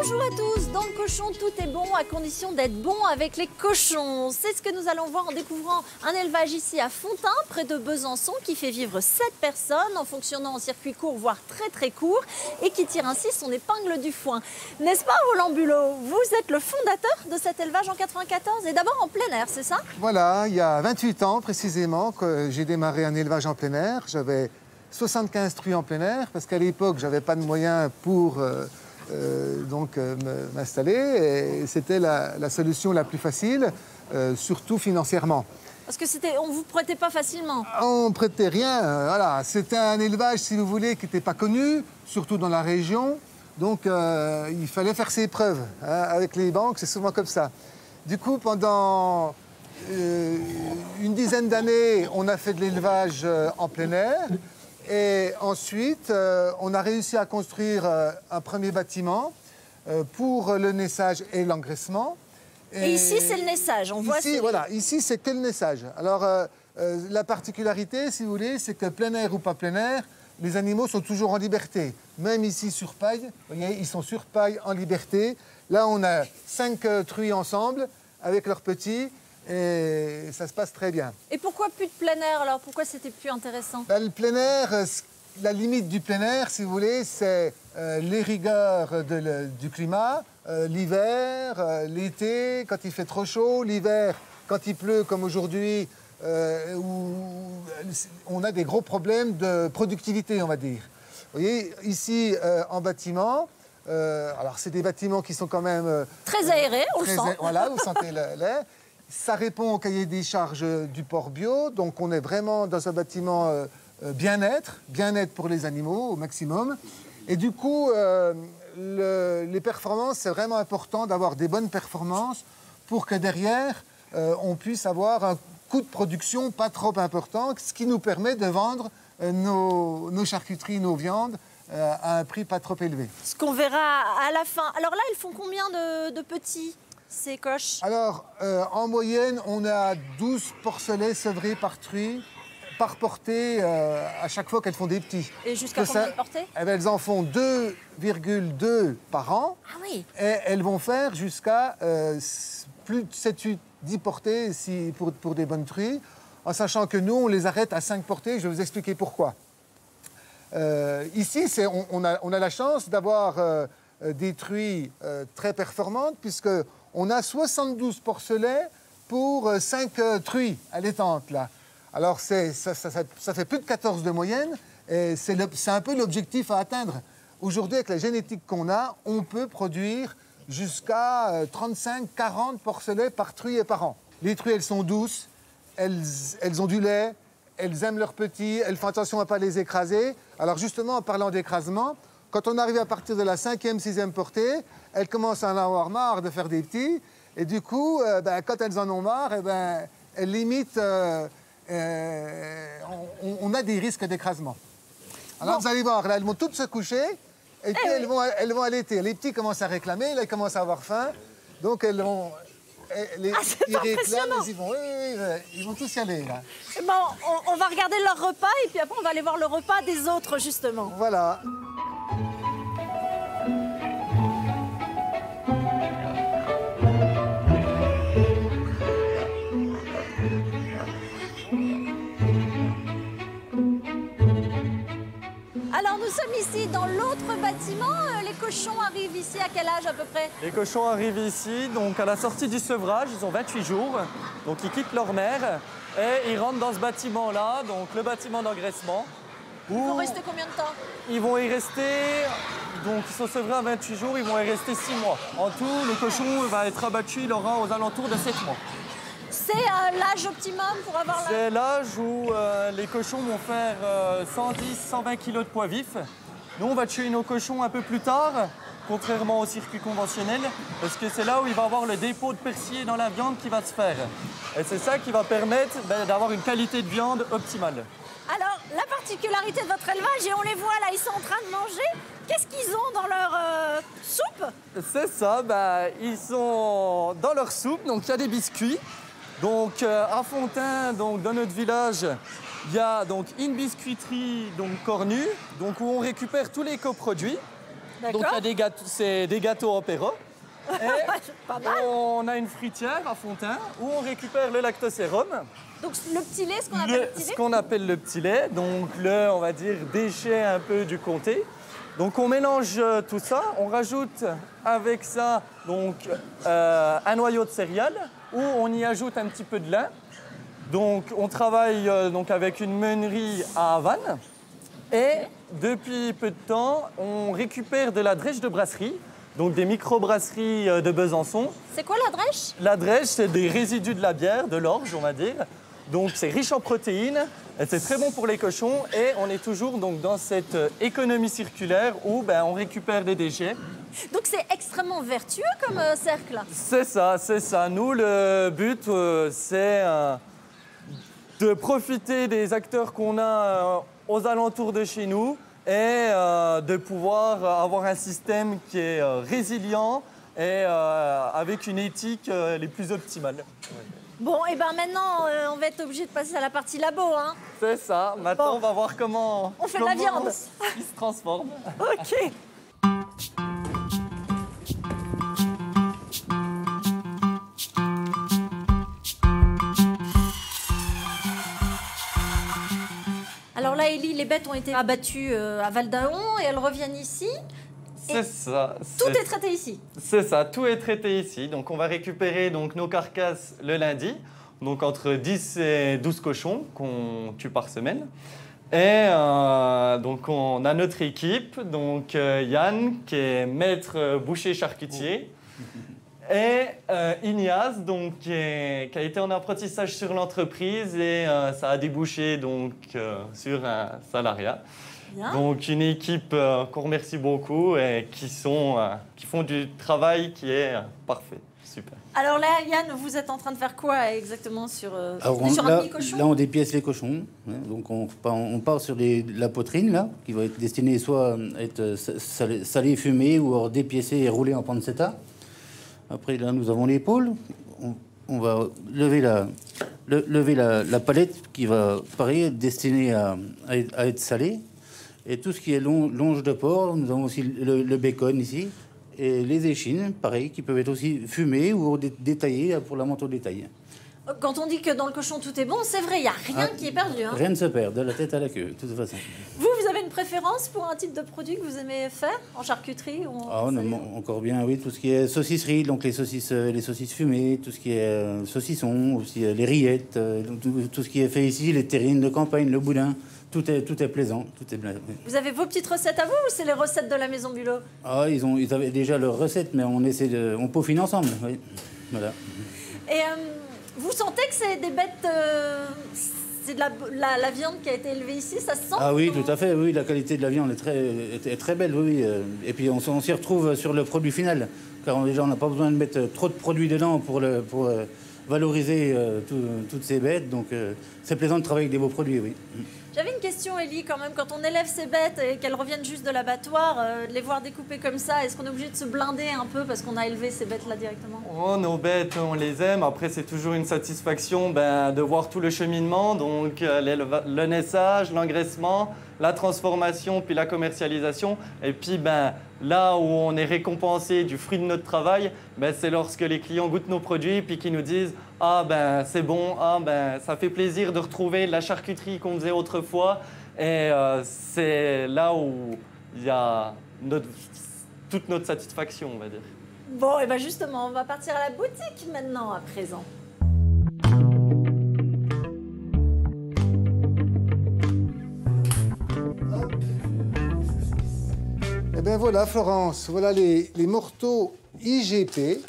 Bonjour à tous, dans le cochon tout est bon à condition d'être bon avec les cochons. C'est ce que nous allons voir en découvrant un élevage ici à Fontain, près de Besançon, qui fait vivre 7 personnes en fonctionnant en circuit court, voire très court, et qui tire ainsi son épingle du foin. N'est-ce pas Roland Bulot? Vous êtes le fondateur de cet élevage en 94 et d'abord en plein air, c'est ça? Voilà, il y a 28 ans précisément que j'ai démarré un élevage en plein air. J'avais 75 truies en plein air parce qu'à l'époque, je n'avais pas de moyens pour m'installer et c'était la solution la plus facile, surtout financièrement. Parce que on ne vous prêtait pas facilement. On ne prêtait rien, voilà. C'était un élevage, si vous voulez, qui n'était pas connu, surtout dans la région. Donc, il fallait faire ses preuves. Hein. Avec les banques, c'est souvent comme ça. Du coup, pendant une dizaine d'années, on a fait de l'élevage en plein air. Et ensuite, on a réussi à construire un premier bâtiment pour le naissage et l'engraissement. Et ici, c'est le naissage. On voit voilà, ici, c'est que le naissage. Alors, la particularité, si vous voulez, c'est que plein air ou pas plein air, les animaux sont toujours en liberté. Même ici, sur paille, vous voyez, ils sont sur paille, en liberté. Là, on a 5 truies ensemble, avec leurs petits, et ça se passe très bien. Et pourquoi plus de plein air, alors? Pourquoi c'était plus intéressant? Le plein air, la limite du plein air, si vous voulez, c'est les rigueurs du climat, l'hiver, l'été, quand il fait trop chaud, l'hiver, quand il pleut, comme aujourd'hui, où on a des gros problèmes de productivité, on va dire. Vous voyez, ici, en bâtiment, alors c'est des bâtiments qui sont quand même... très aérés, on le sent. Voilà, vous sentez l'air. Ça répond au cahier des charges du port bio, donc on est vraiment dans un bâtiment bien-être pour les animaux au maximum. Et du coup, les performances, c'est vraiment important d'avoir des bonnes performances pour que derrière, on puisse avoir un coût de production pas trop important, ce qui nous permet de vendre nos charcuteries, nos viandes à un prix pas trop élevé. Ce qu'on verra à la fin. Alors là, ils font combien de petits, ces coches? Alors, en moyenne, on a 12 porcelets sevrés par truie, par portée, à chaque fois qu'elles font des petits. Et jusqu'à combien de portées? Eh bien, elles en font 2,2 par an. Ah oui. Et elles vont faire jusqu'à plus de 7, 8, 10 portées pour des bonnes truies, en sachant que nous, on les arrête à 5 portées. Je vais vous expliquer pourquoi. Ici, on a la chance d'avoir des truies très performantes, puisqu'on a 72 porcelets pour 5 truies allaitantes, là. Alors, ça fait plus de 14 de moyenne, et c'est un peu l'objectif à atteindre. Aujourd'hui, avec la génétique qu'on a, on peut produire jusqu'à 35-40 porcelets par truie et par an. Les truies, elles sont douces, elles ont du lait, elles aiment leurs petits, elles font attention à ne pas les écraser. Alors justement, en parlant d'écrasement, quand on arrive à partir de la 5e, 6e portée, elles commencent à en avoir marre de faire des petits. Et du coup, quand elles en ont marre, elles limitent... on a des risques d'écrasement. Alors vous allez voir, là, elles vont toutes se coucher, et puis elles vont allaiter. Les petits commencent à réclamer, là, ils commencent à avoir faim. Donc elles vont... ils réclament, ils vont tous y aller, là. Bon, on va regarder leur repas, et puis après, on va aller voir le repas des autres, justement. Voilà. Alors, nous sommes ici dans l'autre bâtiment. Les cochons arrivent ici à quel âge à peu près? Les cochons arrivent ici, donc à la sortie du sevrage, ils ont 28 jours. Donc ils quittent leur mère et ils rentrent dans ce bâtiment-là, donc le bâtiment d'engraissement. Ils vont rester combien de temps? Ils vont y rester, donc ils sont sevrés à 28 jours, ils vont y rester 6 mois. En tout, le cochon va être abattu, il aura aux alentours de 7 mois. C'est l'âge optimum pour avoir C'est l'âge où les cochons vont faire 110-120 kg de poids vif. Nous, on va tuer nos cochons un peu plus tard, contrairement au circuit conventionnel, parce que c'est là où il va y avoir le dépôt de persillé dans la viande qui va se faire. Et c'est ça qui va permettre d'avoir une qualité de viande optimale. Alors, la particularité de votre élevage, et on les voit là, ils sont en train de manger, qu'est-ce qu'ils ont dans leur soupe? C'est ça, ils sont dans leur soupe, donc il y a des biscuits. Donc à Fontain, donc, dans notre village, il y a donc une biscuiterie donc, cornue, donc, où on récupère tous les coproduits. Donc il y a des gâteaux, c'est des gâteaux apéro. Pas mal. On a une fruitière à Fontaine où on récupère le lactosérum. Donc le petit lait, ce qu'on appelle le petit Ce lait. qu'on appelle le petit lait, donc on va dire, déchet un peu du comté. Donc on mélange tout ça, on rajoute avec ça donc, un noyau de céréales où on y ajoute un petit peu de lin. Donc on travaille donc avec une meunerie à Havane. Et depuis peu de temps, on récupère de la drèche de brasserie, donc des micro-brasseries de Besançon. C'est quoi la drèche? La drèche, c'est des résidus de la bière, de l'orge, on va dire. Donc c'est riche en protéines, et c'est très bon pour les cochons. Et on est toujours donc, dans cette économie circulaire où on récupère des déchets. Donc c'est extrêmement vertueux comme cercle. C'est ça, c'est ça. Nous, le but, c'est de profiter des acteurs qu'on a aux alentours de chez nous et de pouvoir avoir un système qui est résilient et avec une éthique les plus optimales. Bon, et ben maintenant, on va être obligé de passer à la partie labo, hein. C'est ça. Maintenant, Bon. on va voir comment On fait de la viande. il se transforme. Ok. Alors là, Élie, les bêtes ont été abattues à Val-d'Aon et elles reviennent ici. C'est ça. Tout est traité ici. C'est ça, tout est traité ici. Donc on va récupérer donc, nos carcasses le lundi, donc entre 10 et 12 cochons qu'on tue par semaine. Et donc on a notre équipe, donc Yann qui est maître boucher charcutier, et Ignace donc, qui a été en apprentissage sur l'entreprise et ça a débouché donc, sur un salariat. Bien. Donc une équipe qu'on remercie beaucoup et qui font du travail qui est parfait. Super. Alors là, Yann, vous êtes en train de faire quoi exactement sur, Alors, sur un là, demi-cochon? là, on dépièce les cochons. Hein. Donc, on part sur la poitrine, là, qui va être destinée soit à être salée, fumée, ou alors dépiécée et roulée en pancetta. Après, là, nous avons l'épaule. On va lever la palette qui va, pareil, être destinée à être salée. Et tout ce qui est longe de porc, nous avons aussi le bacon ici. Et les échines, pareil, qui peuvent être aussi fumées ou détaillées pour la menthe au détail. Quand on dit que dans le cochon tout est bon, c'est vrai, il n'y a rien qui est perdu. Hein. Rien ne se perd, de la tête à la queue, de toute façon. Vous avez une préférence pour un type de produit que vous aimez faire en charcuterie ou Encore bien, oui, tout ce qui est saucisserie, donc les saucisses fumées, tout ce qui est saucisson, aussi les rillettes, tout ce qui est fait ici, les terrines de campagne, le boudin. Tout est plaisant, tout est bien. Vous avez vos petites recettes à vous ou c'est les recettes de la Maison Bulot? Ah, ils avaient déjà leurs recettes, mais on peaufine ensemble, oui. Voilà. Et vous sentez que c'est des bêtes, c'est de la viande qui a été élevée ici, ça se sent? Ah oui, tout à fait, oui, la qualité de la viande est très belle, oui. Et puis on s'y retrouve sur le produit final, car déjà on n'a pas besoin de mettre trop de produits dedans pour valoriser toutes ces bêtes, donc c'est plaisant de travailler avec des beaux produits, oui. J'avais une question, Élie, quand même. Quand on élève ces bêtes et qu'elles reviennent juste de l'abattoir, de les voir découpées comme ça, est-ce qu'on est obligé de se blinder un peu parce qu'on a élevé ces bêtes-là directement? Oh, nos bêtes, on les aime. Après, c'est toujours une satisfaction de voir tout le cheminement. Donc, le naissage, l'engraissement, la transformation, puis la commercialisation. Et puis, là où on est récompensé du fruit de notre travail, c'est lorsque les clients goûtent nos produits puis qu'ils nous disent « Ah, c'est bon, ça fait plaisir de retrouver la charcuterie qu'on faisait autrefois. » Et c'est là où il y a toute notre satisfaction, on va dire. Bon, et bien justement, on va partir à la boutique maintenant, à présent. Eh bien voilà, Florence, voilà les morteaux IGP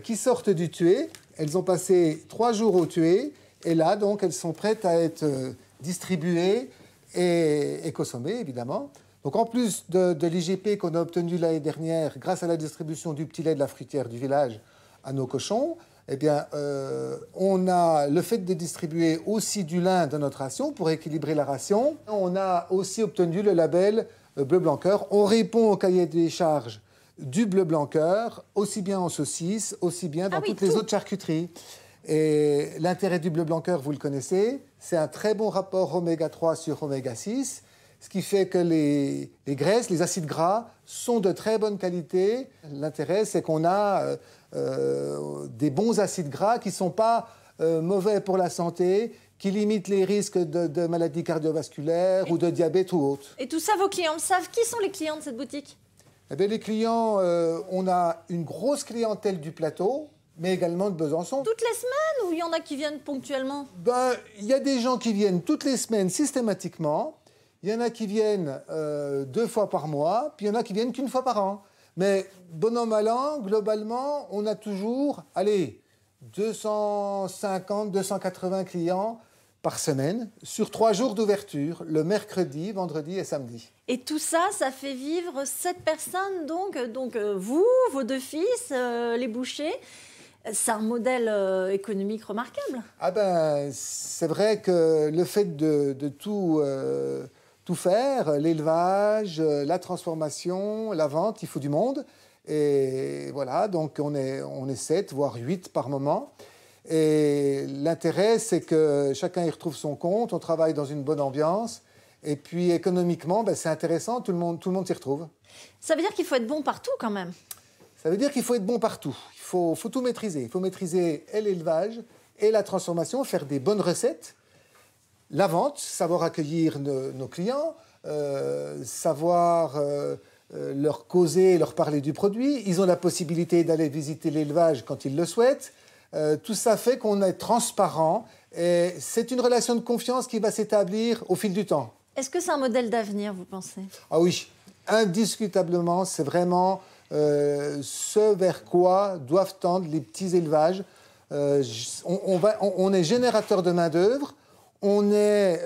qui sortent du tué. Elles ont passé 3 jours au tué et là, donc, elles sont prêtes à être distribuées et consommées, évidemment. Donc, en plus de l'IGP qu'on a obtenu l'année dernière grâce à la distribution du petit lait de la fruitière du village à nos cochons, eh bien, on a le fait de distribuer aussi du lin dans notre ration pour équilibrer la ration. On a aussi obtenu le label Bleu Blanc Cœur. On répond au cahier des charges du Bleu Blanc Cœur, aussi bien en saucisse, aussi bien dans toutes les autres charcuteries. Et l'intérêt du Bleu Blanc Cœur, vous le connaissez, c'est un très bon rapport oméga 3 sur oméga 6. ce qui fait que les graisses, les acides gras sont de très bonne qualité. L'intérêt, c'est qu'on a des bons acides gras qui ne sont pas mauvais pour la santé, qui limitent les risques de maladies cardiovasculaires ou de diabète ou autres. Et tout ça, vos clients le savent. Qui sont les clients de cette boutique? Eh bien, les clients, on a une grosse clientèle du plateau, mais également de Besançon. Toutes les semaines ou il y en a qui viennent ponctuellement? Ben, il y a des gens qui viennent toutes les semaines systématiquement. Il y en a qui viennent 2 fois par mois, puis il y en a qui viennent qu'1 fois par an. Mais bon an, mal an, globalement, on a toujours, allez, 250, 280 clients par semaine, sur 3 jours d'ouverture, le mercredi, vendredi et samedi. Et tout ça, ça fait vivre 7 personnes, donc vous, vos 2 fils, les bouchers. C'est un modèle économique remarquable. Ah ben, c'est vrai que le fait de tout faire, l'élevage, la transformation, la vente, il faut du monde. Et voilà, donc on est 7, voire 8 par moment. Et l'intérêt, c'est que chacun y retrouve son compte, on travaille dans une bonne ambiance. Et puis économiquement, ben, c'est intéressant, tout le monde s'y retrouve. Ça veut dire qu'il faut être bon partout quand même. Ça veut dire qu'il faut être bon partout. Il faut tout maîtriser. Il faut maîtriser et l'élevage et la transformation, faire des bonnes recettes, la vente, savoir accueillir nos clients, savoir leur causer, leur parler du produit. Ils ont la possibilité d'aller visiter l'élevage quand ils le souhaitent. Tout ça fait qu'on est transparent et c'est une relation de confiance qui va s'établir au fil du temps. Est-ce que c'est un modèle d'avenir, vous pensez? Ah oui, indiscutablement, c'est vraiment ce vers quoi doivent tendre les petits élevages. On est générateur de main-d'œuvre, on est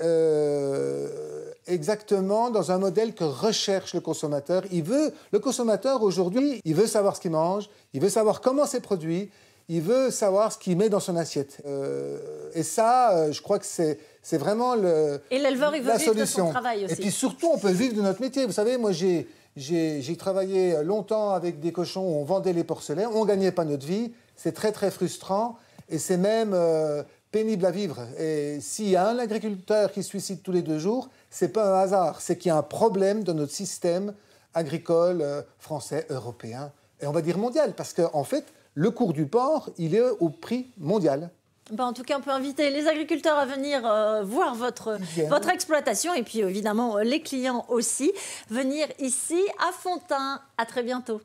exactement dans un modèle que recherche le consommateur. Le consommateur aujourd'hui, il veut savoir ce qu'il mange, il veut savoir comment c'est produit, il veut savoir ce qu'il met dans son assiette. Et ça, je crois que c'est vraiment Et l'éleveur, il veut la vivre de solution. son travail aussi. Et puis surtout, on peut vivre de notre métier. Vous savez, moi, j'ai travaillé longtemps avec des cochons où on vendait les porcelets, on ne gagnait pas notre vie. C'est très, très frustrant et c'est même pénible à vivre. Et s'il y a un agriculteur qui se suicide tous les 2 jours, ce n'est pas un hasard. C'est qu'il y a un problème dans notre système agricole français, européen et on va dire mondial. Parce qu'en fait, le cours du porc, il est au prix mondial. Ben, en tout cas, on peut inviter les agriculteurs à venir voir votre exploitation et puis évidemment les clients aussi. Venir ici à Fontaine. À très bientôt.